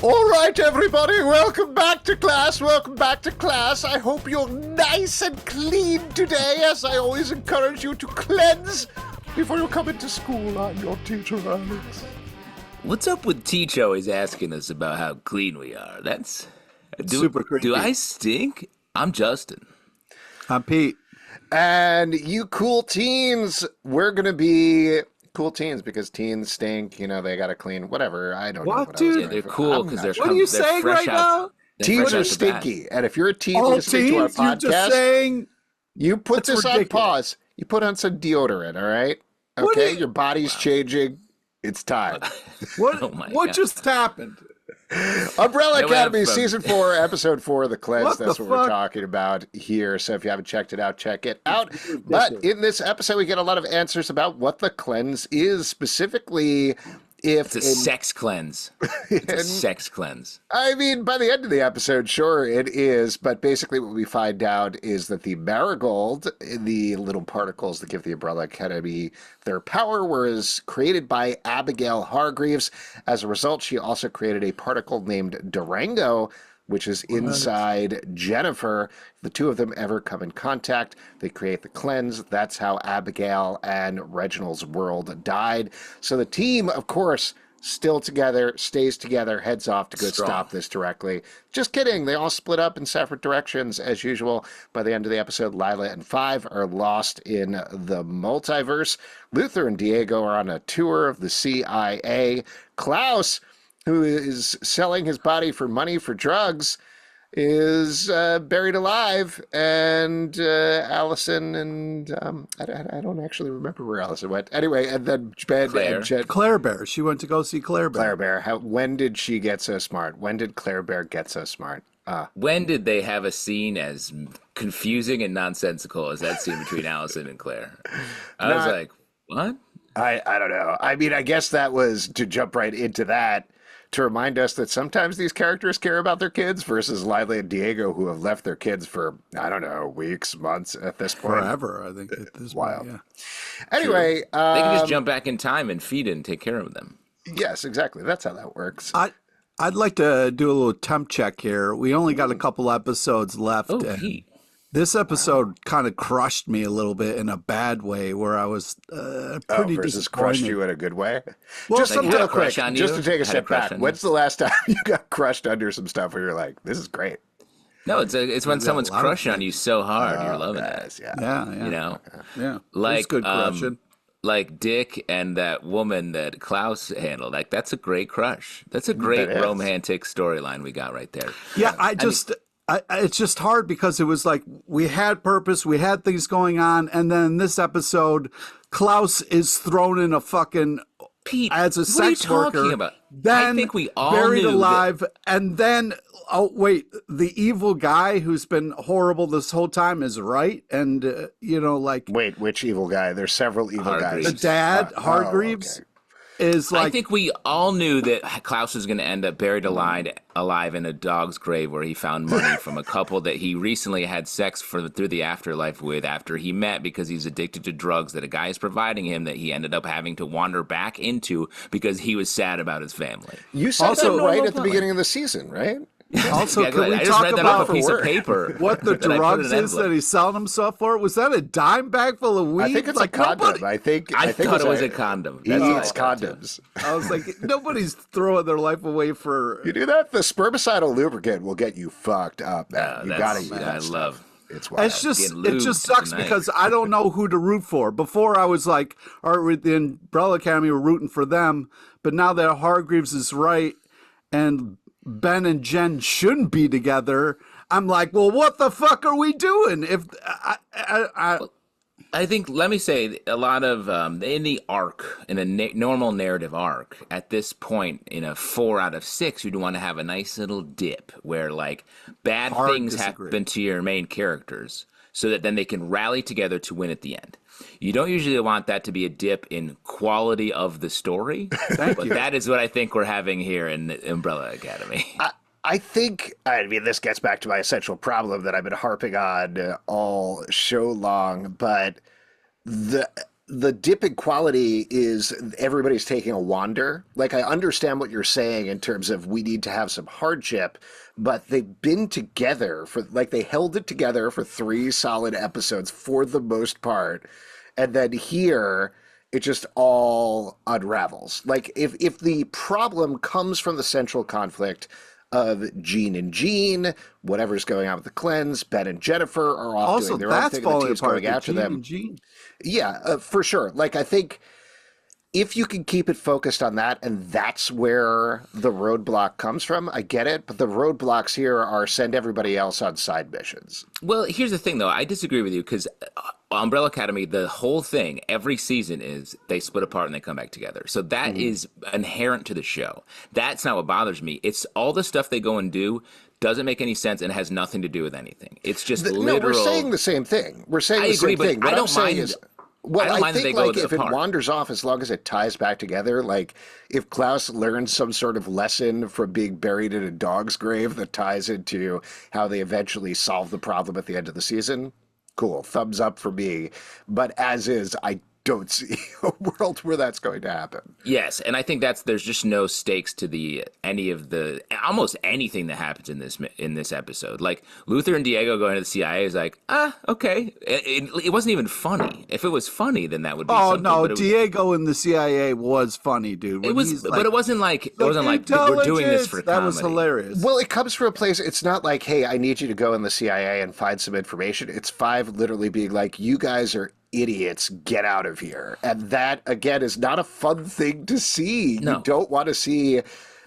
All right, everybody, welcome back to class. Welcome back to class. I hope you're nice and clean today, as I always encourage you to cleanse before you come into school. I'm your teacher, Alex. What's up with Teach always asking us about how clean we are? That's super creepy. Do I stink? I'm Justin. I'm Pete. And you cool teens, we're going to be cool teens because teens stink. You know, they got to clean whatever. I don't know what dude? I was Yeah, they're for. cool because they're What are you they're saying fresh right out, now? they're Teens fresh are out the bat. stinky. And if you're a teen All listening to our teens, you're just podcast, saying. you put That's this on ridiculous. pause. You put on some deodorant, all right? What Okay, is- your body's changing. It's time. What? Oh my what God. just happened? Umbrella No, Academy from- Season 4, Episode 4, The Cleanse. What That's the what we're fuck? talking about here. So if you haven't checked it out, check it out. But in this episode, we get a lot of answers about what the cleanse is, specifically if... It's a sex cleanse. It's a sex cleanse. I mean, by the end of the episode, sure, it is. But basically what we find out is that the marigold, the little particles that give the Umbrella Academy their power, was created by Abigail Hargreaves. As a result, she also created a particle named Durango, which is inside Jennifer. If the two of them ever come in contact, they create the cleanse. That's how Abigail and Reginald's world died. So the team, of course, still together, stays together, heads off to go Strong. stop this directly. Just kidding. They all split up in separate directions as usual. By the end of the episode, Lila and Five are lost in the multiverse. Luther and Diego are on a tour of the CIA. Klaus, who is selling his body for money for drugs, is buried alive, and Allison and I don't actually remember where Allison went. Anyway, and then Ben Claire. and Jen. Claire Bear. She went to go see Claire Bear. Claire Bear. When did she get so smart? When did Claire Bear get so smart? When did they have a scene as confusing and nonsensical as that scene between Allison and Claire? I was Not- like, what? I don't know. I mean, I guess that was to jump right into that, to remind us that sometimes these characters care about their kids versus Lila and Diego, who have left their kids for, I don't know, weeks, months at this point. Forever, I think. At this Wild. point, Anyway, They can just jump back in time and feed it and take care of them. yes, exactly. That's how that works. I'd like to do a little temp check here. We only got a couple episodes left. Oh, and Pete. this episode kind of crushed me a little bit in a bad way, where I was pretty Versus crushed disappointed. you in a good way. Well, Just Like, real had a quick, crush on just you? to take a Had a step crush back. on you? When's the last time you got crushed under some stuff where you're like, this is great? No, it's when someone's a lot of crushing on you so hard, you're loving it. Yes, yeah. Yeah. You know, Yeah. like It's good crushing. like Dick and that woman that Klaus handled. Like that's a great crush. That's a great That is. romantic storyline we got right there. Yeah, it's just hard because it was like we had purpose, we had things going on, and then this episode, Klaus is thrown in a fucking Pete, as a what are you sex worker. talking about? Then I think we all buried knew that- alive, and then the evil guy who's been horrible this whole time is right, and like Wait, which evil guy? There's several evil Hargreaves. the guys. dad Oh, Hargreaves okay. is like I think we all knew that Klaus was going to end up buried alive in a dog's grave where he found money from a couple that he recently had sex through the afterlife with after he met because he's addicted to drugs that a guy is providing him that he ended up having to wander back into because he was sad about his family. You said Also- that right at the Normal beginning of the season, right? also Yeah, can we I just talk read that about off a piece for of paper. what the that I put drugs in an is that envelope. he's selling himself for? Was that a dime bag full of weed? I think it's like a condom. nobody- I think I think thought it was a condom. He That's what I eats thought, too. condoms. I was like, nobody's throwing their life away for. You do that? The spermicidal lubricant will get you fucked up. Man. Yeah, You that's- gotta eat I that stuff. love. It's wild. It's just Getting it just lubed sucks tonight. because I don't know who to root for. Before I was like, all right, with the Umbrella Academy, we're rooting for them, but now that Hargreaves is right and Ben and Jen shouldn't be together, I'm like, well, what the fuck are we doing? If I think, let me say, a lot of, in the arc, in a normal narrative arc, at this point, in a 4 out of 6, you'd want to have a nice little dip where, like, bad Hard things disagree. happen to your main characters so that then they can rally together to win at the end. You don't usually want that to be a dip in quality of the story, but that is what I think we're having here in the Umbrella Academy. I think, I mean, this gets back to my essential problem that I've been harping on all show long, but the dip in quality is everybody's taking a wander. Like, I understand what you're saying in terms of we need to have some hardship, but they've been together for, like, they held it together for 3 solid episodes for the most part. And then here, it just all unravels. Like, if the problem comes from the central conflict of Jean and Jean, whatever's going on with the cleanse, Ben and Jennifer are off Also, doing their own that's thing, and the falling team's apart. going The after Gene them. and Gene. Yeah, for sure. Like, I think if you can keep it focused on that, and that's where the roadblock comes from, I get it. But the roadblocks here are send everybody else on side missions. Well, here's the thing, though. I disagree with you because Umbrella Academy, the whole thing, every season is they split apart and they come back together. So that is inherent to the show. That's not what bothers me. It's all the stuff they go and do doesn't make any sense and has nothing to do with anything. It's just literal. No, we're saying the same thing. We're saying I the agree, same but thing. What I I'm don't saying mind. is, well, I don't mind that think they go like if apart. it wanders off, as long as it ties back together, like if Klaus learns some sort of lesson from being buried in a dog's grave that ties into how they eventually solve the problem at the end of the season, cool, thumbs up for me. But as is, I don't see a world where that's going to happen. Yes, and I think there's just no stakes to any of the almost anything that happens in this episode. Like Luther and Diego going to the CIA is like, okay. It wasn't even funny. If it was funny, then that would be. Oh something, no, but Diego in the CIA was funny, dude. It was, but it wasn't like we're doing this for comedy. That was hilarious. Well, it comes from a place, it's not like, hey, I need you to go in the CIA and find some information. It's Five literally being like, you guys are idiots, get out of here. And that, again, is not a fun thing to see. No. You don't want to see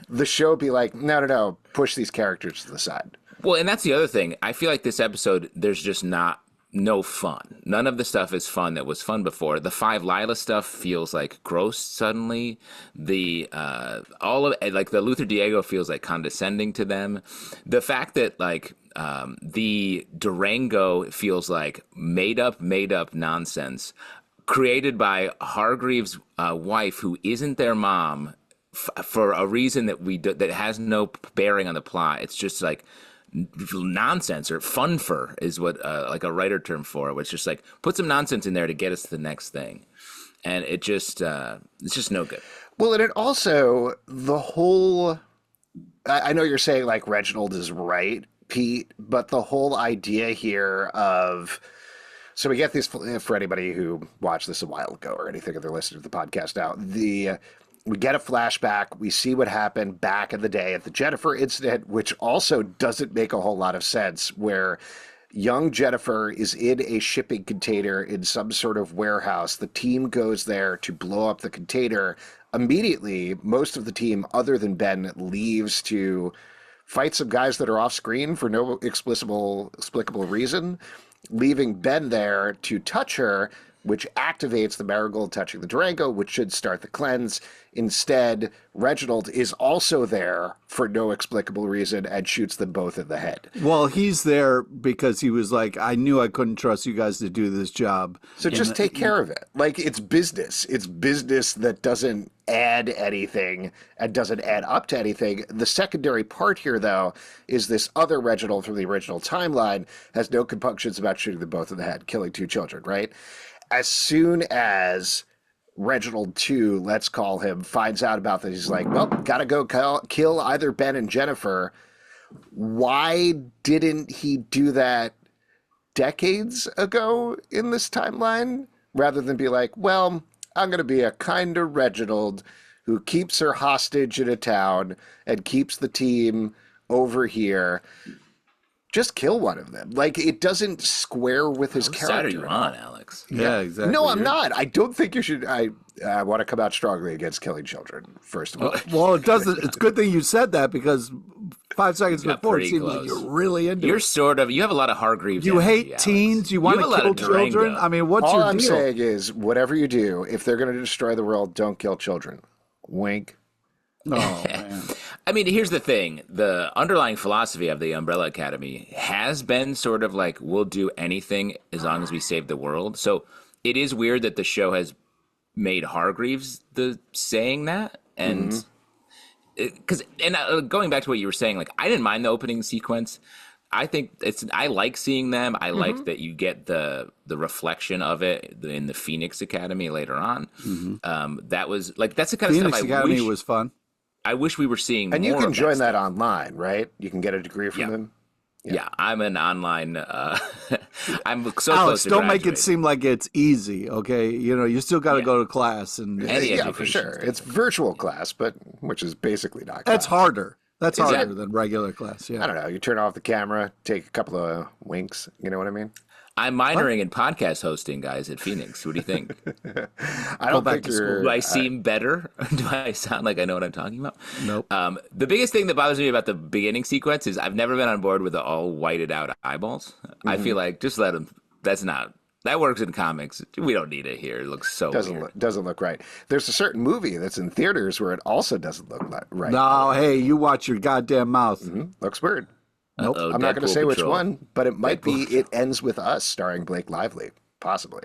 the show be like, no, push these characters to the side. Well, and that's the other thing. I feel like this episode, there's just no fun. None of the stuff is fun that was fun before. The Five Lila stuff feels like gross suddenly. The all of like the Luther Diego feels like condescending to them. The fact that like the Durango feels like made up nonsense created by Hargreaves' wife, who isn't their mom, for a reason that has no bearing on the plot. It's just like nonsense, or funfer is what like a writer term for it. It's just like put some nonsense in there to get us to the next thing, and it's just no good. Well, and it also, the whole, I know you're saying like Reginald is right, Pete, but the whole idea here of, so we get this, for anybody who watched this a while ago or anything, if they're listening to the podcast now, we get a flashback. We see what happened back in the day at the Jennifer incident, which also doesn't make a whole lot of sense, where young Jennifer is in a shipping container in some sort of warehouse. The team goes there to blow up the container. Immediately, most of the team, other than Ben, leaves to fight some guys that are off screen for no explicable reason, leaving Ben there to touch her, which activates the marigold touching the Durango, which should start the cleanse. Instead, Reginald is also there for no explicable reason and shoots them both in the head. Well, he's there because he was like, I knew I couldn't trust you guys to do this job. So just take care of it. Like, it's business. It's business that doesn't add anything and doesn't add up to anything. The secondary part here, though, is this other Reginald from the original timeline has no compunctions about shooting them both in the head, killing 2 children, right? As soon as Reginald 2, let's call him, finds out about this, he's like, well, gotta go kill either Ben and Jennifer. Why didn't he do that decades ago in this timeline, rather than be like, well, I'm going to be a kinder Reginald who keeps her hostage in a town and keeps the team over here? Just kill one of them. Like, it doesn't square with his character. What side are you on, Alex? Yeah, exactly. No, I'm not. I don't think you should. I want to come out strongly against killing children, first of all. Well, it doesn't. It's a good thing you said that, because 5 seconds got before it pretty seemed close. like you're really into You it. have a lot of Hargreaves. You energy, hate Alex. teens. You want have to a lot kill of Durango. children. I mean, what's All your I'm deal? saying is, whatever you do, if they're going to destroy the world, don't kill children. Wink. Oh man. I mean, here's the thing. The underlying philosophy of the Umbrella Academy has been sort of like, we'll do anything as long as we save the world. So it is weird that the show has made Hargreaves saying that. And going back to what you were saying, like, I didn't mind the opening sequence. I think I like seeing them. I like that you get the reflection of it in the Phoenix Academy later on. That was like, that's the kind of Phoenix stuff Academy was fun. I wish we were seeing And more you can of join that stuff. online, right? You can get a degree from them. Yeah, I'm an online. I'm so Alex, close to don't make it graduating. seem like it's easy, okay? You know, you still got to go to class, and Any Yeah, for education sure. is It's virtual class, but which is basically not that's class. harder. That's harder Exactly. than regular class. I Yeah. don't know. You turn off the camera, take a couple of winks. You know what I mean? I'm minoring in podcast hosting, guys, at Phoenix. What do you think? I don't back think to you're. Do I seem better? Do I sound like I know what I'm talking about? Nope. The biggest thing that bothers me about the beginning sequence is I've never been on board with the all whited out eyeballs. I feel like just let them. That works in comics. We don't need it here. It looks so weird. Doesn't look right. There's a certain movie that's in theaters where it also doesn't look right. No, hey, you watch your goddamn mouth. Looks weird. Nope. Uh-oh, I'm not going to Deadpool say which Patrol. one, but it might be Deadpool It Ends With Us, starring Blake Lively, possibly.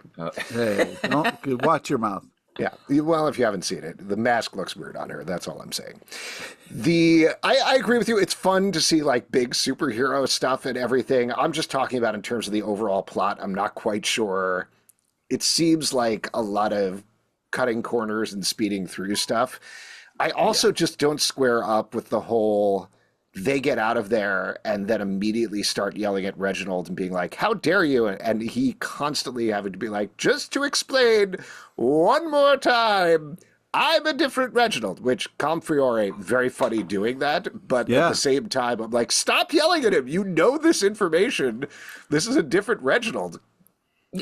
Hey, don't watch your mouth. Yeah. Well, if you haven't seen it, the mask looks weird on her. That's all I'm saying. I agree with you. It's fun to see like big superhero stuff and everything. I'm just talking about in terms of the overall plot. I'm not quite sure. It seems like a lot of cutting corners and speeding through stuff. I also just don't square up with the whole they get out of there and then immediately start yelling at Reginald and being like, how dare you? And he constantly having to be like, just to explain one more time, I'm a different Reginald, which Comfiore, very funny doing that. But at the same time, I'm like, stop yelling at him. You know this information. This is a different Reginald.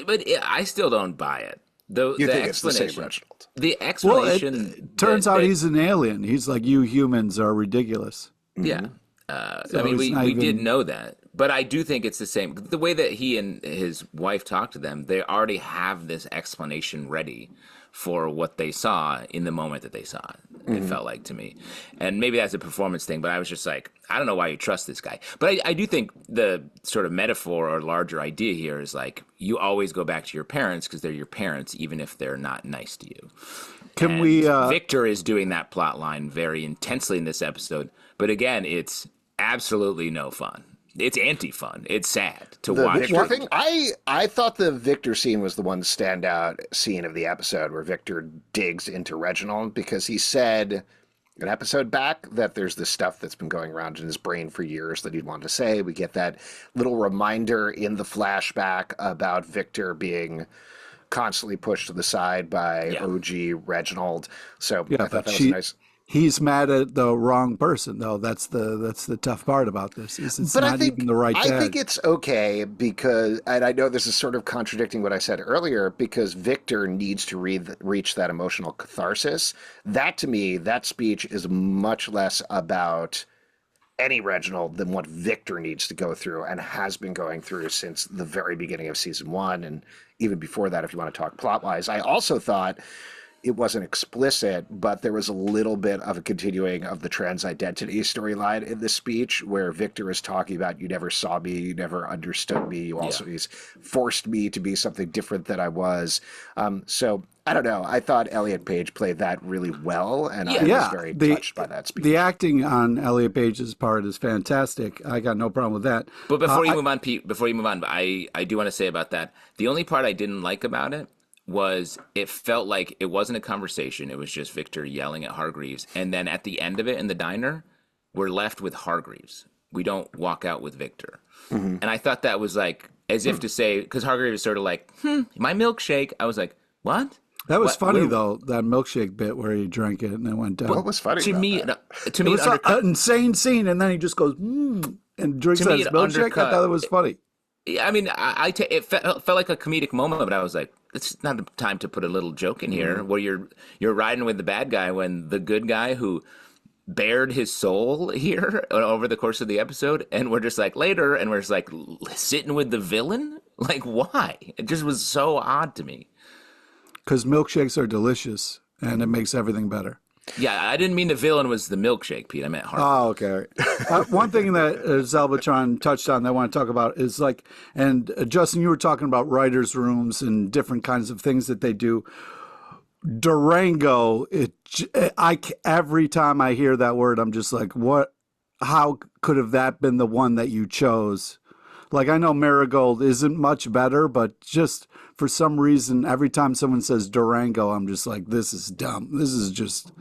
But I still don't buy it. You think it's the same Reginald? The Well, explanation. it turns out he's an alien. He's like, you humans are ridiculous. Yeah. So I mean, it's we not did even- know that. But I do think it's the same. The way that he and his wife talk to them, they already have this explanation ready for what they saw in the moment that they saw it. It felt like to me. And maybe that's a performance thing, but I was just like, I don't know why you trust this guy. But I do think the sort of metaphor or larger idea here is like, you always go back to your parents because they're your parents, even if they're not nice to you. Can And we? Victor is doing that plot line very intensely in this episode. But again, it's absolutely no fun. It's anti-fun. It's sad to watch. Victor thing, I thought the Victor scene was the one standout scene of the episode where Victor digs into Reginald because he said an episode back that there's this stuff that's been going around in his brain for years that he'd want to say. We get that little reminder in the flashback about Victor being constantly pushed to the side by OG Reginald. So I thought that was nice. He's mad at the wrong person, though. That's the tough part about this. Is it's But not I think, even the right dad. I think it's okay because, and I know this is sort of contradicting what I said earlier, because Victor needs to reach that emotional catharsis. That, to me, that speech is much less about any Reginald than what Victor needs to go through and has been going through since the very beginning of season 1, and even before that, if you want to talk plot-wise. I also thought it wasn't explicit, but there was a little bit of a continuing of the trans identity storyline in this speech where Victor is talking about, you never saw me, you never understood me, you also he's forced me to be something different than I was. So I don't know. I thought Elliot Page played that really well, and I was very touched by that speech. The acting on Elliot Page's part is fantastic. I got no problem with that. But before you move on, Pete, I do want to say about that. The only part I didn't like about it was it felt like it wasn't a conversation. It was just Victor yelling at Hargreaves. And then at the end of it in the diner, we're left with Hargreaves. We don't walk out with Victor. And I thought that was like, as if to say, because Hargreaves is sort of like, my milkshake. I was like, what? That was funny, though, that milkshake bit where he drank it and it went down. What was funny To about me, that? to It me, was it undercut. an insane scene, and then he just goes, and drinks To me, that it milkshake. I undercut- thought it was funny. I mean, it felt like a comedic moment, but I was like, it's not the time to put a little joke in here where you're riding with the bad guy when the good guy who bared his soul here over the course of the episode, and we're just like later, and we're just like sitting with the villain. Like, why? It just was so odd to me. Because milkshakes are delicious, and it makes everything better. Yeah, I didn't mean the villain was the milkshake, Pete. I meant Harvey. Oh, okay. One thing that Zalbatron touched on that I want to talk about is like, and Justin, you were talking about writers' rooms and different kinds of things that they do. Durango, every time I hear that word, I'm just like, what how could have that been the one that you chose? Like, I know Marigold isn't much better, but just for some reason, every time someone says Durango, I'm just like, this is dumb. This is just,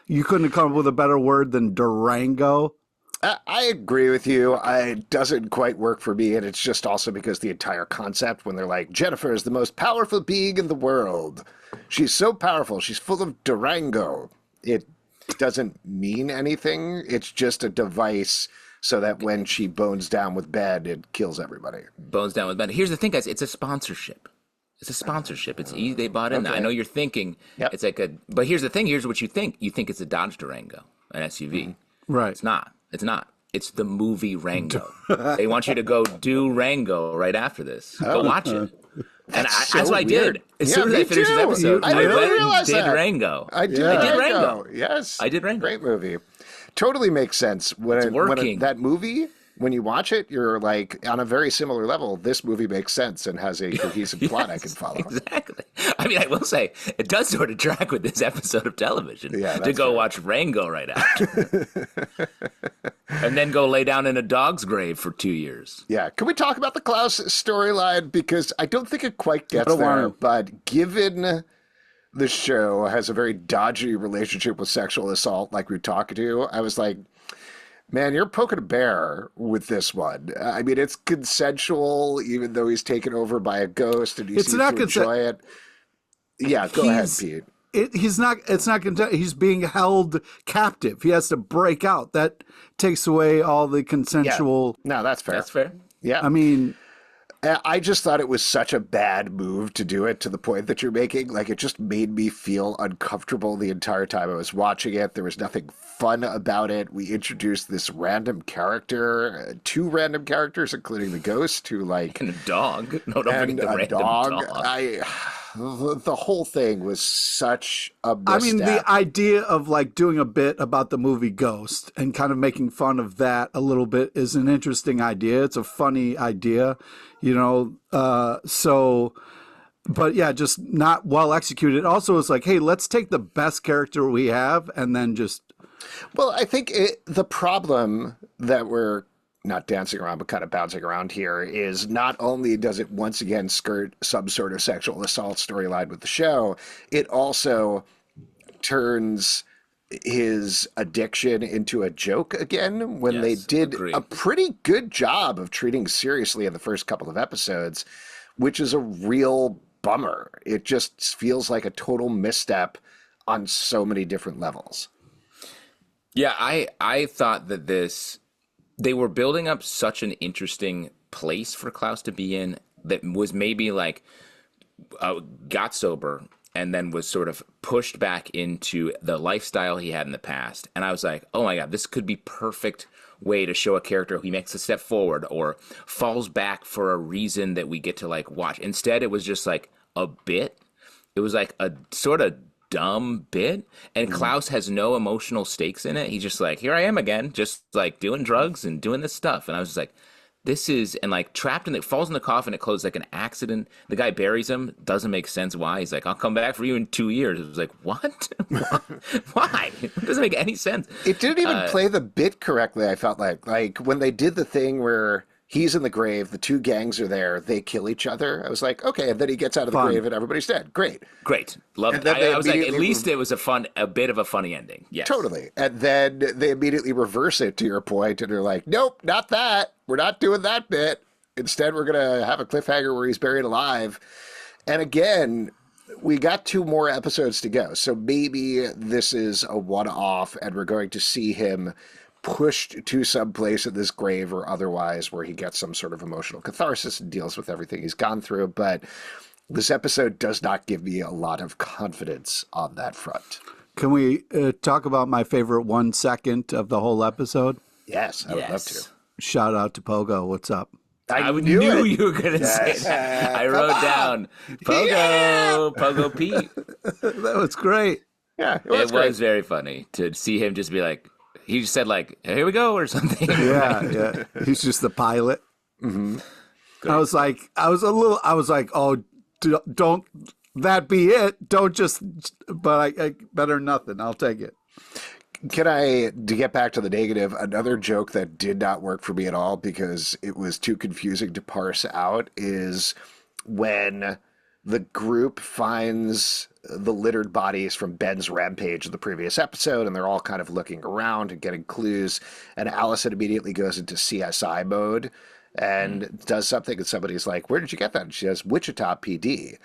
you couldn't have come up with a better word than Durango. I agree with you. It doesn't quite work for me, and it's just also because the entire concept, when they're like, Jennifer is the most powerful being in the world. She's so powerful. She's full of Durango. It doesn't mean anything. It's just a device so that when she bones down with Ben, it kills everybody. Bones down with Ben. Here's the thing, guys. It's a sponsorship. It's a sponsorship. It's easy. They bought in. Okay. I know you're thinking it's like a. But here's the thing. Here's what you think. You think it's a Dodge Durango, an SUV. Right. It's not. It's not. It's the movie Rango. They want you to go do Rango right after this. Go watch it. And that's what I did. As soon as I finished this episode, I didn't went realize and did that. Rango. I did Rango. Yes. I did Rango. Great movie. Totally makes sense. When that movie, when you watch it, you're like, on a very similar level, this movie makes sense and has a cohesive plot I can follow. Exactly. I mean, I will say, it does sort of track with this episode of television to go watch Rango right after. And then go lay down in a dog's grave for 2 years. Yeah. Can we talk about the Klaus storyline? Because I don't think it quite gets there, but given the show has a very dodgy relationship with sexual assault, like we talked to, I was like, man, you're poking a bear with this one. I mean, it's consensual, even though he's taken over by a ghost and he seems to enjoy it. Yeah, go ahead, Pete. It's not he's being held captive. He has to break out. That takes away all the consensual. Yeah. No, that's fair. That's fair. Yeah. I mean, I just thought it was such a bad move to do it to the point that you're making. Like, it just made me feel uncomfortable the entire time I was watching it. There was nothing fun about it. We introduced this random character, 2 random characters, including the ghost, who like... And a dog. No, don't forget the random dog. The whole thing was such a misstep. I mean, the idea of like doing a bit about the movie Ghost and kind of making fun of that a little bit is an interesting idea. It's a funny idea, you know. But yeah, just not well executed. Also, it's like, hey, let's take the best character we have and then just. Well, I think the problem that we're not dancing around, but kind of bouncing around here is not only does it once again skirt some sort of sexual assault storyline with the show, it also turns his addiction into a joke again when they did a pretty good job of treating seriously in the first couple of episodes, which is a real bummer. It just feels like a total misstep on so many different levels. Yeah, I thought that they were building up such an interesting place for Klaus to be in that was maybe like got sober and then was sort of pushed back into the lifestyle he had in the past. And I was like, oh my God, this could be perfect way to show a character who makes a step forward or falls back for a reason that we get to like watch. Instead, it was just like a bit. It was like a sort of dumb bit, and Klaus has no emotional stakes in it. He's just like, here I am again, just like doing drugs and doing this stuff. And I was just like, this is, and like trapped in it, falls in the coffin, it closes like an accident. The guy buries him, doesn't make sense why. He's like, I'll come back for you in 2 years. It was like, what? Why? It doesn't make any sense. It didn't even play the bit correctly, I felt like when they did the thing where he's in the grave, the 2 gangs are there, they kill each other. I was like, okay, and then he gets out of the grave and everybody's dead. Great. Love it. I was like, at least it was a bit of a funny ending. Yes. Totally. And then they immediately reverse it, to your point, and they're like, nope, not that. We're not doing that bit. Instead, we're going to have a cliffhanger where he's buried alive. And again, we got 2 more episodes to go. So maybe this is a one-off and we're going to see him pushed to some place in this grave or otherwise where he gets some sort of emotional catharsis and deals with everything he's gone through. But this episode does not give me a lot of confidence on that front. Can we talk about my favorite 1 second of the whole episode? Yes, I would love to. Shout out to Pogo. What's up? I knew you were going to say that. I wrote down Pogo, Pogo Pete. That was great. Yeah, it was very funny to see him just be like, he just said like, here we go or something. Yeah. He's just the pilot. Mm-hmm. I was like, oh, don't that be it? Don't just, but I better nothing. I'll take it. to get back to the negative, another joke that did not work for me at all because it was too confusing to parse out is when the group finds the littered bodies from Ben's rampage in the previous episode, and they're all kind of looking around and getting clues, and Allison immediately goes into CSI mode and does something, and somebody's like, where did you get that? And she says, Wichita PD.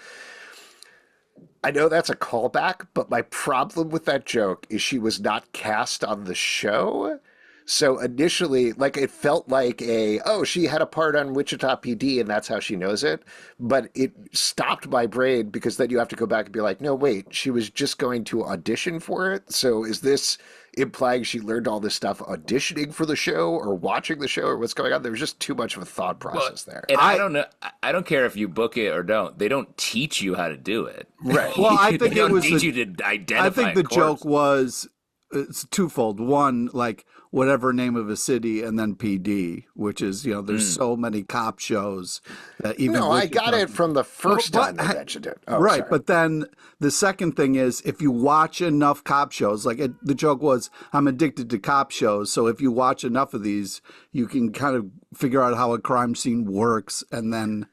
I know that's a callback, but my problem with that joke is she was not cast on the show. So initially, like, it felt like she had a part on Wichita PD and that's how she knows it. But it stopped my brain because then you have to go back and be like, no, wait, she was just going to audition for it. So is this implying she learned all this stuff auditioning for the show or watching the show or what's going on? There was just too much of a thought process there. And I don't know. I don't care if you book it or don't. They don't teach you how to do it. Right. Well, I think it was teach you to identify. I think the joke was it's twofold. One, like whatever name of a city, and then PD, which is, there's so many cop shows that even. No, I got it from the first time they mentioned it. Oh, right, sorry. but then the second thing is if you watch enough cop shows, like the joke was, I'm addicted to cop shows. So if you watch enough of these, you can kind of figure out how a crime scene works, and then.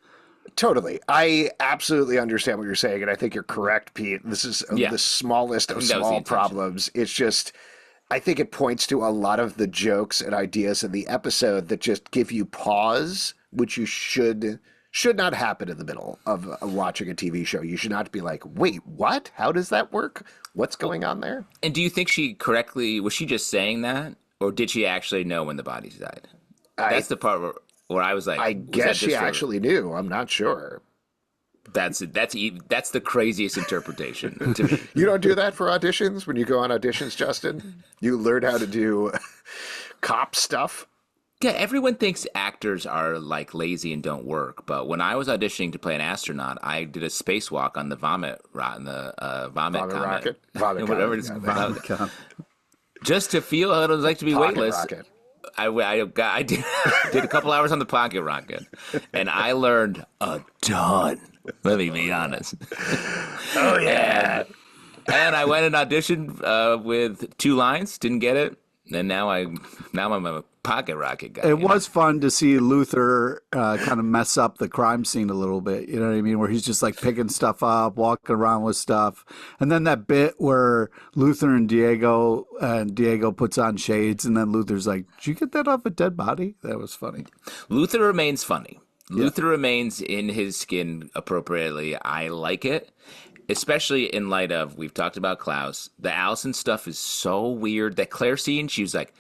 Totally. I absolutely understand what you're saying, and I think you're correct, Pete. This is the smallest of small problems. It's just, I think it points to a lot of the jokes and ideas in the episode that just give you pause, which you should not happen in the middle of watching a TV show. You should not be like, wait, what? How does that work? What's going on there? And do you think was she just saying that, or did she actually know when the bodies died? That's the part where I was like, I guess she actually knew. I'm not sure. That's the craziest interpretation to me. You don't do that for auditions when you go on auditions, Justin? You learn how to do cop stuff? Yeah, everyone thinks actors are like lazy and don't work, but when I was auditioning to play an astronaut, I did a spacewalk on the vomit rocket, whatever it's called, just to feel how it was like to be weightless. Rocket. I did a couple hours on the pocket rocket, and I learned a ton. Let me be honest. Oh yeah. And I went and auditioned with 2 lines, didn't get it, and now I'm a pocket rocket guy. It was fun to see Luther kind of mess up the crime scene a little bit. You know what I mean? Where he's just like picking stuff up, walking around with stuff. And then that bit where Luther and Diego puts on shades, and then Luther's like, did you get that off a dead body? That was funny. Luther remains funny. Luther remains in his skin appropriately. I like it. Especially in light of, we've talked about Klaus. The Allison stuff is so weird. That Claire scene, she's like,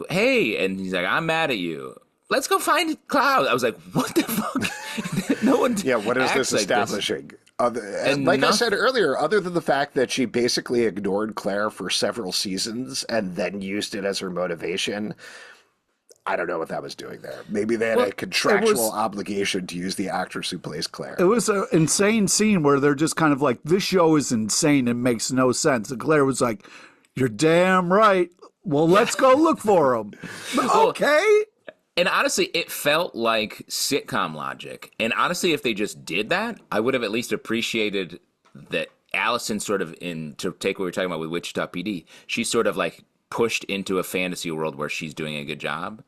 hey, and he's like, I'm mad at you. Let's go find Klaus. I was like, what the fuck? No one. Yeah, what is this establishing? And like I said earlier, other than the fact that she basically ignored Claire for several seasons and then used it as her motivation, I don't know what that was doing there. Maybe they had a contractual obligation to use the actress who plays Claire. It was an insane scene where they're just kind of like, this show is insane and makes no sense. And Claire was like, you're damn right. Well, let's go look for him. Okay. And honestly, it felt like sitcom logic. And honestly, if they just did that, I would have at least appreciated that Allison sort of, to take what we were talking about with Wichita PD, she's sort of like pushed into a fantasy world where she's doing a good job.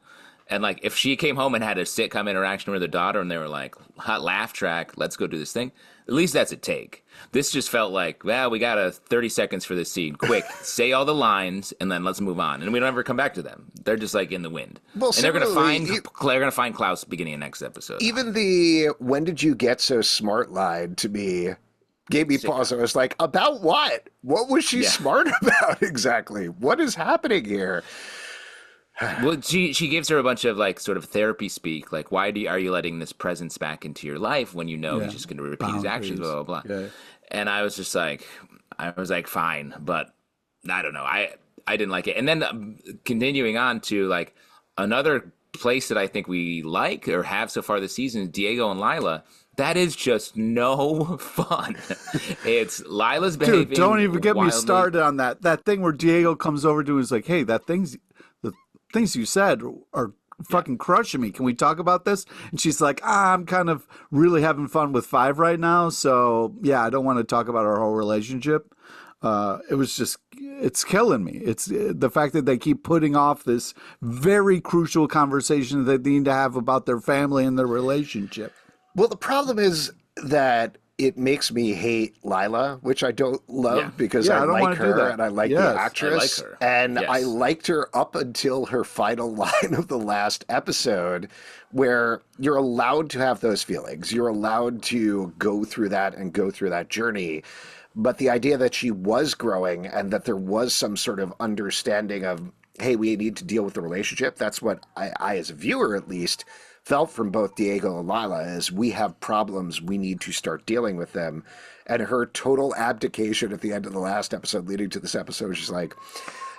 And like, if she came home and had a sitcom interaction with her daughter and they were like, hot laugh track, let's go do this thing, at least that's a take. This just felt like, well, we got 30 seconds for this scene. Quick, say all the lines and then let's move on. And we don't ever come back to them. They're just like in the wind. Well, and they're going to find Klaus beginning of next episode. Even the when did you get so smart line to me gave me pause. I was like, about what? What was she smart about exactly? What is happening here? Well, she gives her a bunch of like sort of therapy speak, like, why are you letting this presence back into your life when you know he's just going to repeat his actions, blah, blah, blah. Yeah. And I was just like, fine, but I don't know. I didn't like it. And then continuing on to like another place that I think we like or have so far this season is Diego and Lila. That is just no fun. It's Lila's behaving. Dude, don't even get wildly. Me started on that. That thing where Diego comes over to him and is like, hey, the things you said are fucking crushing me. Can we talk about this? And she's like, I'm kind of really having fun with Five right now. So yeah, I don't want to talk about our whole relationship. It was just, it's killing me. It's the fact that they keep putting off this very crucial conversation that they need to have about their family and their relationship. Well, the problem is that it makes me hate Lila, which I don't love because I don't like wanna do her that. and I like Yes, the actress. I like her. And Yes. I liked her up until her final line of the last episode, where you're allowed to have those feelings. You're allowed to go through that and go through that journey. But the idea that she was growing and that there was some sort of understanding of, hey, we need to deal with the relationship. That's what I as a viewer, at least, felt from both Diego and Lila is we have problems. We need to start dealing with them. And her total abdication at the end of the last episode leading to this episode, she's like,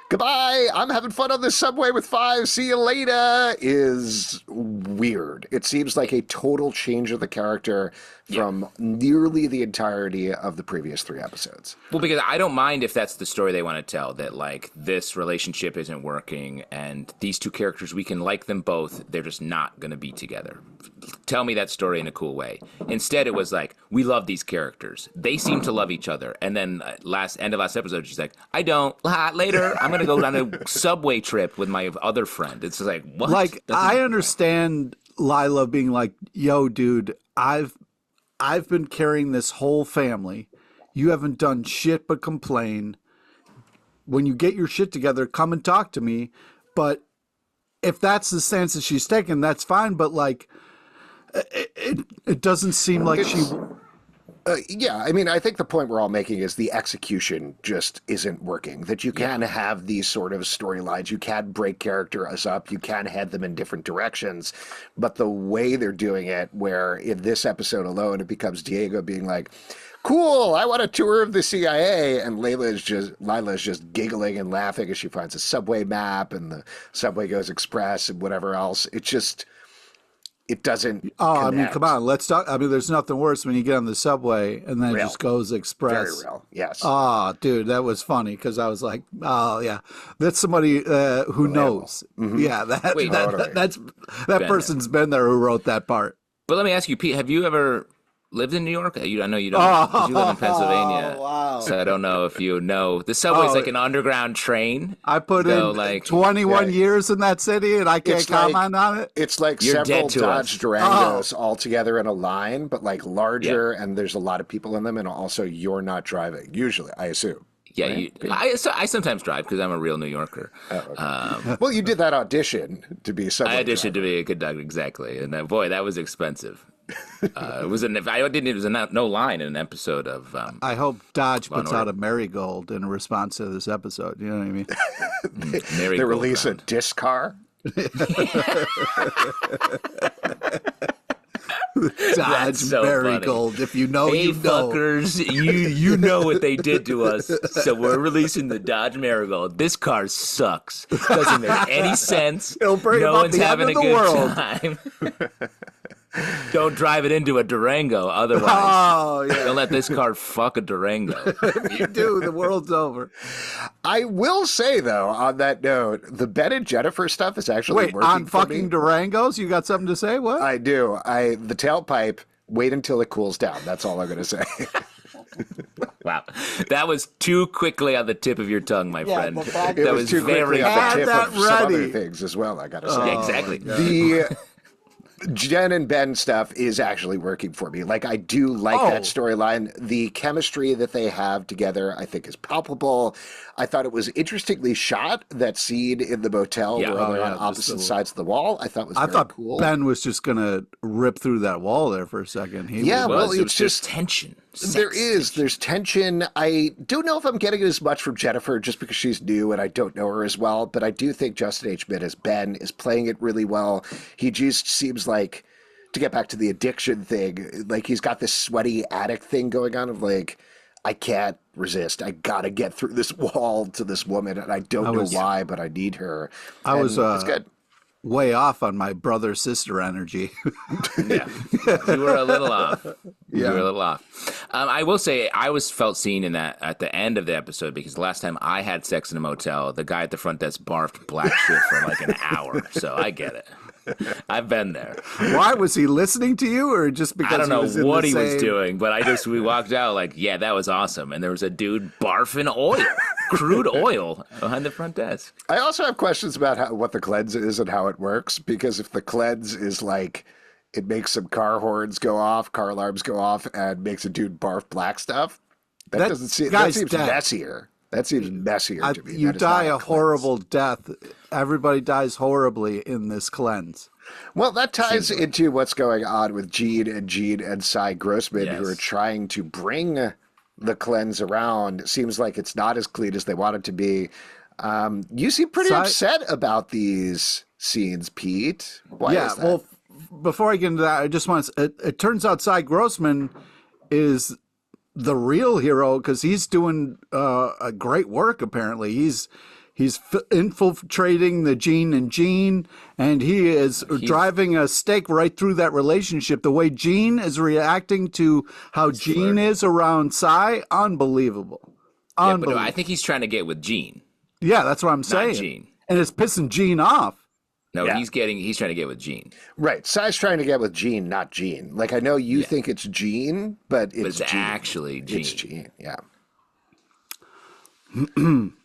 goodbye, I'm having fun on the subway with Five, see you later, is weird. It seems like a total change of the character from nearly the entirety of the previous 3 episodes. Well, because I don't mind if that's the story they want to tell, that like this relationship isn't working and these 2 characters, we can like them both, they're just not going to be together. Tell me that story in a cool way. Instead, it was like, we love these characters. They seem to love each other. And then end of last episode, she's like, I don't. Later, I'm going to go on a subway trip with my other friend. It's like, what? Like, I understand Lila being like, yo, dude, I've been carrying this whole family. You haven't done shit but complain. When you get your shit together, come and talk to me. But if that's the stance that she's taking, that's fine. But like, it doesn't seem like she. Yeah, I mean, I think the point we're all making is the execution just isn't working. That you can have these sort of storylines, you can break characters up, you can head them in different directions, but the way they're doing it, where in this episode alone, it becomes Diego being like, cool, I want a tour of the CIA, and Lila's just giggling and laughing as she finds a subway map, and the subway goes express and whatever else. It doesn't I mean, connect. come on, let's talk. I mean, there's nothing worse when you get on the subway and then it Real. just goes express. Very real, yes. Oh, dude, that was funny because I was like, oh, yeah, that's somebody who knows. Yeah, Wait, that person's been there who wrote that part. But let me ask you, Pete, have you ever lived in New York? I know you don't, 'cause you live in Pennsylvania. Wow. So I don't know if you know. The subway's like an underground train. I put in like 21 years in that city and I can't It's like- comment on it. It's like You're several dead to Dodge us. Durangos all together in a line, but like larger, and there's a lot of people in them, and also you're not driving, usually, I assume. Yeah, I sometimes drive because I'm a real New Yorker. Well, you did that audition to be subway I auditioned driver. to be a good dog, exactly. And boy, that was expensive. It was no line in an episode of. I hope Dodge puts Order. out a marigold in response to this episode. You know what I mean? Mary They release a Gold Round. disc car. Dodge so marigold. If you know, Hey you know. fuckers, you know what they did to us, so we're releasing the Dodge Marigold. This car sucks. Doesn't make any sense. It'll bring no about one's the end having of a the good world. time. Don't drive it into a Durango, otherwise. Oh, yeah. Don't let this car fuck a Durango. If you do, the world's over. I will say, though, on that note, the Ben and Jennifer stuff is actually Wait, working on for fucking me. Durangos? You got something to say? What? I do. The tailpipe, wait until it cools down. That's all I'm going to say. Wow, that was too quickly on the tip of your tongue, my friend. It That was was too very quickly off the tip that of some other ready. things as well, I got to say. Yeah, exactly. The Jen and Ben stuff is actually working for me. Like, I do like that storyline. The chemistry that they have together, I think, is palpable. I thought it was interestingly shot, that scene in the motel Yeah. where Oh, they're on just opposite the- sides of the wall. I thought was I very thought cool. Ben was just going to rip through that wall there for a second. Yeah, Well, well, it was it's just tension. There's tension. I don't know if I'm getting as much from Jennifer just because she's new and I don't know her as well, but I do think Justin H. Mitt as Ben is playing it really well. He just seems like, to get back to the addiction thing, like he's got this sweaty addict thing going on of like, I can't resist. I gotta get through this wall to this woman, and I don't know why, but I need her. I was, it's good. way off on my brother-sister energy. Yeah, you were a little off. You were a little off. I will say I felt seen in that at the end of the episode because the last time I had sex in a motel, the guy at the front desk barfed black shit for like an hour. So I get it. I've been there. Why was he listening to you, or just because I don't he know was in what the he was same- doing, but we walked out like, yeah, that was awesome. And there was a dude barfing oil, crude oil, behind the front desk. I also have questions about what the cleanse is and how it works, because if the cleanse is like it makes some car horns go off, car alarms go off, and makes a dude barf black stuff, that doesn't seem that guy's seems dead. messier. That seems messier to me. You That is not die a cleanse. horrible death. Everybody dies horribly in this cleanse. Well, that ties into what's going on with Gene and Cy Grossman, who are Yes. trying to bring the cleanse around. Seems like it's not as clean as they want it to be. You seem pretty Cy- upset about these scenes, Pete. Why is that? Well, before I get into that, I just want to. It turns out Cy Grossman is the real hero because he's doing a great work. Apparently, he's infiltrating the Gene and he is driving a stake right through that relationship. The way Gene is reacting to how Gene is around Cy, unbelievable. Yeah, but I think he's trying to get with Gene. Yeah, that's what I'm saying. Gene. And it's pissing Gene off. No, Yeah. he's trying to get with Gene. Right. Cy's trying to get with Gene, not Gene. Like, I know you think it's Gene, but it's It's Gene. actually Gene. It's Gene, yeah.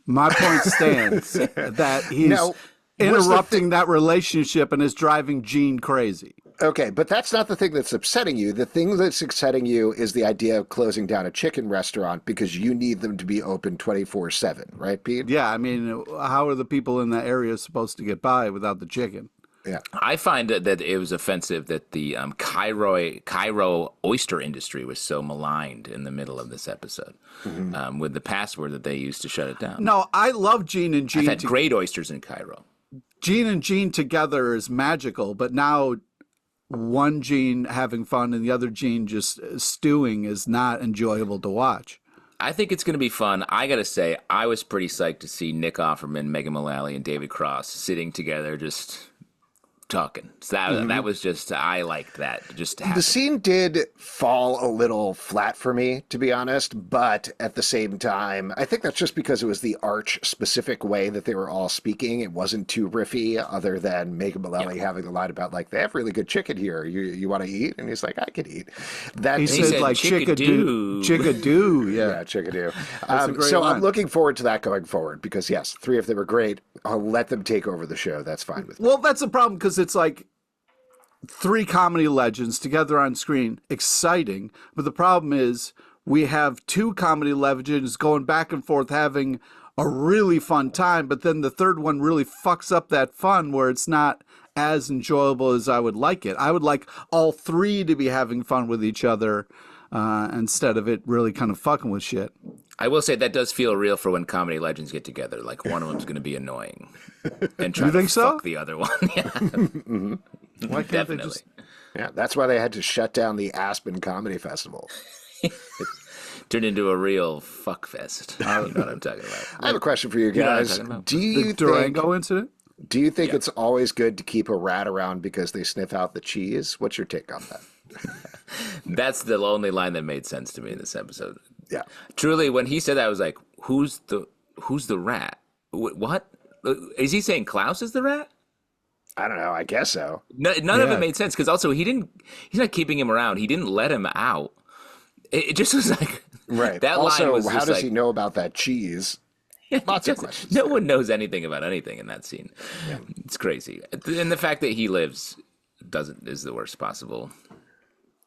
My point stands that he's Now, interrupting that relationship and is driving Gene crazy. Okay, but that's not the thing that's upsetting you. The thing that's upsetting you is the idea of closing down a chicken restaurant because you need them to be open 24/7, right, Pete? Yeah, I mean, how are the people in that area supposed to get by without the chicken? Yeah. I find that it was offensive that the Cairo oyster industry was so maligned in the middle of this episode with the password that they used to shut it down. No, I love Gene and Gene. I've had great oysters in Cairo. Gene and Gene together is magical, but now one Gene having fun and the other Gene just stewing is not enjoyable to watch. I think it's going to be fun. I got to say, I was pretty psyched to see Nick Offerman, Megan Mullally, and David Cross sitting together just talking. So that was just, I liked that. Just to The happen. scene did fall a little flat for me, to be honest, but at the same time, I think that's just because it was the arch-specific way that they were all speaking. It wasn't too riffy, other than Megan Mullally having the line about, like, they have really good chicken here. You want to eat? And he's like, I could eat. That He said said like chickadoo. chickadoo, Yeah, yeah. chickadoo. a great So line. I'm looking forward to that going forward because, yes, three of them are great. I'll let them take over the show. That's fine with me. Well, that's the problem because it's like three comedy legends together on screen, exciting. But the problem is we have two comedy legends going back and forth having a really fun time, but then the third one really fucks up that fun where it's not as enjoyable as I would like it. I would like all three to be having fun with each other instead of it really kind of fucking with shit. I will say that does feel real for when comedy legends get together. Like one of them's going to be annoying and try You think to so? fuck the other one. Yeah, Why can't definitely. they just... Yeah, that's why they had to shut down the Aspen Comedy Festival. Turned into a real fuck fest. You know what I'm talking about. I have a question for you know what I'm guys. talking about. Do The you think Durango incident? it's always good to keep a rat around because they sniff out the cheese? What's your take on that? That's the only line that made sense to me in this episode. Yeah. Truly, when he said that, I was like, "Who's the rat? What is he saying? Klaus is the rat?" I don't know. I guess so. None of Yeah. it made sense because also he's not keeping him around. He didn't let him out. It just was like Right. that also, line was how just does like, he know about that cheese? Lots of questions. No there. one knows anything about anything in that scene. It's crazy, and the fact that he lives is the worst possible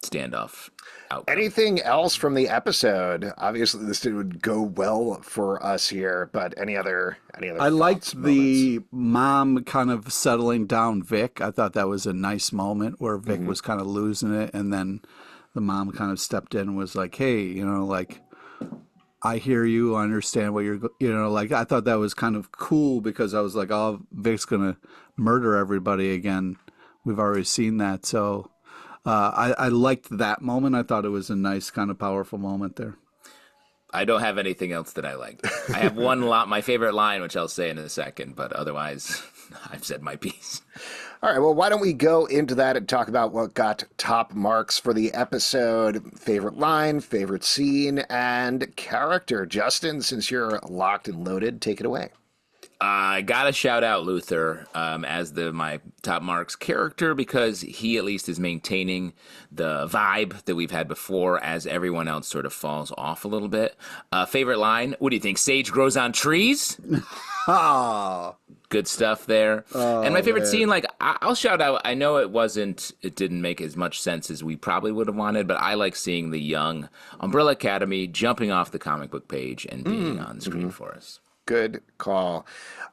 standoff outcome. Anything else from the episode? Obviously, this didn't go well for us here, but any other I liked thoughts, the mom kind of settling down Vic. I thought that was a nice moment where Vic was kind of losing it, and then the mom kind of stepped in and was like, "Hey, like I hear you, I understand what you're, like." I thought that was kind of cool because I was like, "Oh, Vic's gonna murder everybody again." We've already seen that, so I liked that moment. I thought it was a nice kind of powerful moment there. I don't have anything else that I liked. I have my favorite line, which I'll say in a second, but otherwise, I've said my piece. All right, well, why don't we go into that and talk about what got top marks for the episode? Favorite line, favorite scene, and character. Justin, since you're locked and loaded, take it away. I gotta shout out Luther as my top marks character because he at least is maintaining the vibe that we've had before as everyone else sort of falls off a little bit. Favorite line? What do you think? Sage grows on trees? Oh, Good stuff there. And my favorite scene, like I'll shout out. I know it didn't make as much sense as we probably would have wanted, but I like seeing the young Umbrella Academy jumping off the comic book page and being on screen for us. Good call.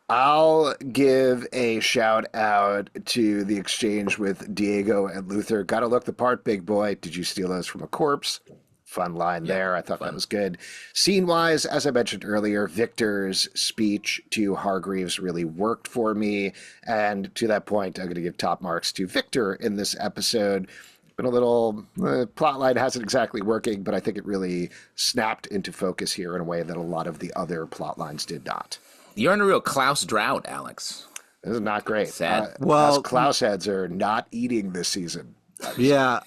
I'll give a shout out to the exchange with Diego and Luther. Gotta look the part, big boy. Did you steal those from a corpse? Fun line there. I thought that was good. Scene-wise, as I mentioned earlier, Viktor's speech to Hargreaves really worked for me. And to that point, I'm going to give top marks to Viktor in this episode. Been a little, plotline hasn't exactly working, but I think it really snapped into focus here in a way that a lot of the other plot lines did not. You're in a real Klaus drought, Alex. This is not great. Sad. Well, Klaus heads are not eating this season. yeah.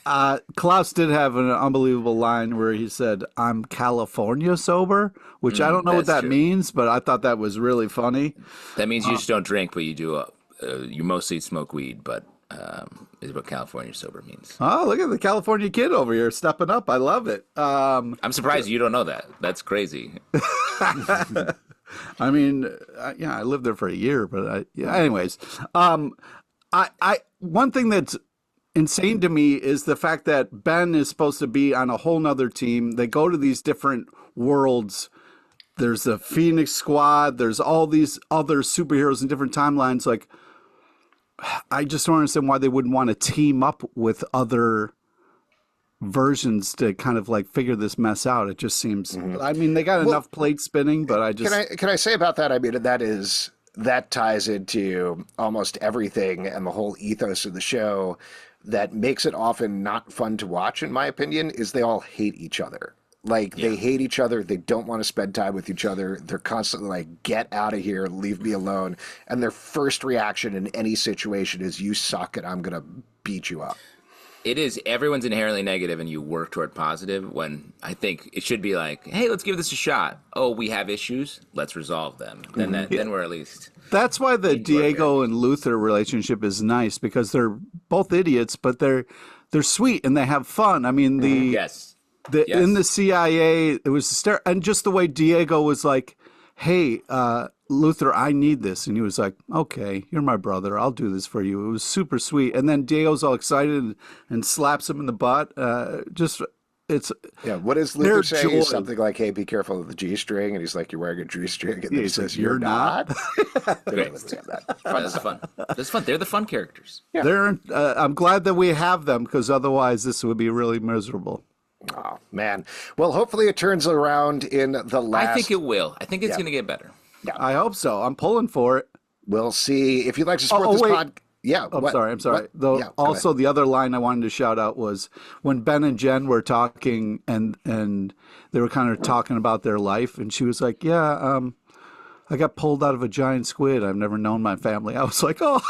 Klaus did have an unbelievable line where he said, "I'm California sober," which I don't know what that means, but I thought that was really funny. That means you just don't drink, but you do. You mostly smoke weed, but is what California sober means. Oh, look at the California kid over here stepping up. I love it. I'm surprised you don't know that. That's crazy. I mean, I lived there for a year, but anyways, one thing that's insane to me is the fact that Ben is supposed to be on a whole nother team. They go to these different worlds. There's the Phoenix Squad. There's all these other superheroes in different timelines. Like, I just don't understand why they wouldn't want to team up with other versions to kind of like figure this mess out. It just seems, I mean, they got enough plate spinning, but I just... Can I say about that? I mean, that ties into almost everything and the whole ethos of the show that makes it often not fun to watch, in my opinion, is they all hate each other. Like, they hate each other. They don't want to spend time with each other. They're constantly like, get out of here, leave me alone. And their first reaction in any situation is, you suck and I'm going to beat you up. It is. Everyone's inherently negative and you work toward positive when I think it should be like, hey, let's give this a shot. Oh, we have issues. Let's resolve them. Then we're at least. That's why the Diego and Luther relationship is nice, because they're both idiots, but they're sweet and they have fun. I mean, in the CIA, it was and just the way Diego was like, hey, Luther, I need this. And he was like, okay, you're my brother. I'll do this for you. It was super sweet. And then Diego's all excited and slaps him in the butt. What does Luther say? He's something like, hey, be careful of the G-string. And he's like, you're wearing a G-string. And then he says, you're not. Great. That's fun. That's fun. They're the fun characters. Yeah. I'm glad that we have them, because otherwise this would be really miserable. Oh, man. Well, hopefully it turns around in the last... I think it will. I think it's going to get better. Yeah. I hope so. I'm pulling for it. We'll see. If you'd like to support this pod... Yeah. I'm sorry. Also, the other line I wanted to shout out was when Ben and Jen were talking and they were kind of talking about their life. And she was like, I got pulled out of a giant squid. I've never known my family. I was like, oh,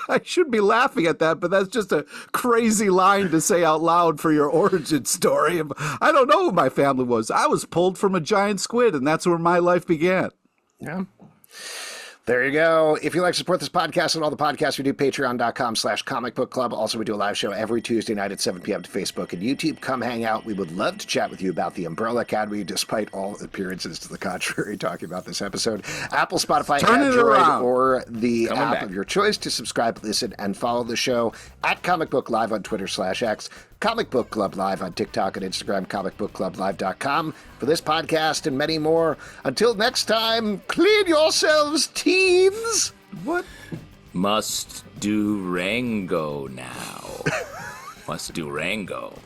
I should be laughing at that, but that's just a crazy line to say out loud for your origin story. I don't know who my family was. I was pulled from a giant squid, and that's where my life began. Yeah. There you go. If you'd like to support this podcast and all the podcasts we do, patreon.com/Comic Book Club. Also, we do a live show every Tuesday night at 7 p.m. to Facebook and YouTube. Come hang out. We would love to chat with you about the Umbrella Academy, despite all appearances to the contrary talking about this episode. Apple, Spotify, Android, or the app of your choice to subscribe, listen, and follow the show at Comic Book Live on Twitter/X. Comic Book Club Live on TikTok and Instagram, comicbookclublive.com for this podcast and many more. Until next time, clean yourselves, teens! What? Must do Rango now. Must do Rango.